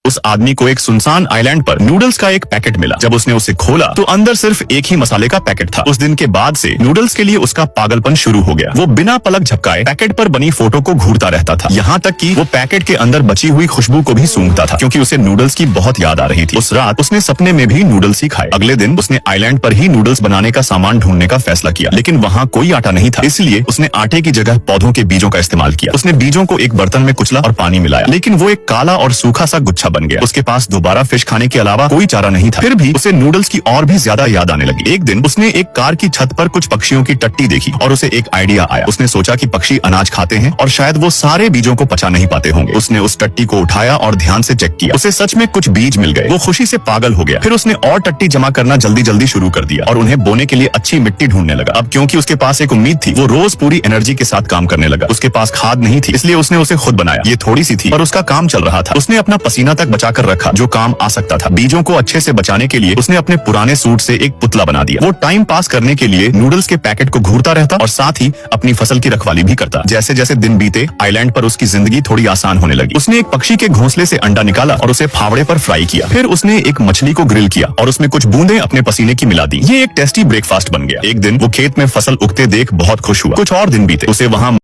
उस आदमी को एक सुनसान आइलैंड पर नूडल्स का एक पैकेट मिला। जब उसने उसे खोला तो अंदर सिर्फ एक ही मसाले का पैकेट था। उस दिन के बाद से नूडल्स के लिए उसका पागलपन शुरू हो गया। वो बिना पलक झपकाए पैकेट पर बनी फोटो को घूरता रहता था, यहाँ तक कि वो पैकेट के अंदर बची हुई खुशबू को भी सूंघता था, क्योंकि उसे नूडल्स की बहुत याद आ रही थी। उस रात उसने सपने में भी नूडल्स ही खाए। अगले दिन उसने आइलैंड पर ही नूडल्स बनाने का सामान ढूंढने का फैसला किया, लेकिन वहाँ कोई आटा नहीं था, इसलिए उसने आटे की जगह पौधों के बीजों का इस्तेमाल किया। उसने बीजों को एक बर्तन में कुचला और पानी मिलाया, लेकिन वो एक काला और सूखा सा गुच्छा बन गया। उसके पास दोबारा फिश खाने के अलावा कोई चारा नहीं था। फिर भी उसे नूडल्स की और भी ज्यादा याद आने लगी। एक दिन उसने एक कार की छत पर कुछ पक्षियों की टट्टी देखी और उसे एक आइडिया आया। उसने सोचा कि पक्षी अनाज खाते हैं और शायद वो सारे बीजों को पचा नहीं पाते होंगे। उसने उस टट्टी को उठाया और ध्यान से चेक किया। उसे सच में कुछ बीज मिल गए। वो खुशी से पागल हो गया। फिर उसने और टट्टी जमा करना जल्दी जल्दी शुरू कर दिया और उन्हें बोने के लिए अच्छी मिट्टी ढूंढने लगा। अब क्योंकि उसके पास एक उम्मीद थी, वो रोज पूरी एनर्जी के साथ काम करने लगा। उसके पास खाद नहीं थी, इसलिए उसने उसे खुद बनाया। ये थोड़ी सी थी पर उसका काम चल रहा था। उसने अपना पसीना तक बचा कर रखा जो काम आ सकता था। बीजों को अच्छे से बचाने के लिए उसने अपने पुराने सूट से एक पुतला बना दिया। वो टाइम पास करने के लिए नूडल्स के पैकेट को घूरता रहता और साथ ही अपनी फसल की रखवाली भी करता। जैसे जैसे दिन बीते आइलैंड पर उसकी जिंदगी थोड़ी आसान होने लगी। उसने एक पक्षी के घोंसले से अंडा निकाला और उसे फावड़े पर फ्राई किया। फिर उसने एक मछली को ग्रिल किया और उसमें कुछ बूंदें अपने पसीने की मिला दी। ये एक टेस्टी ब्रेकफास्ट बन गया। एक दिन वो खेत में फसल उगते देख बहुत खुश हुआ। कुछ और दिन बीते, उसे वहाँ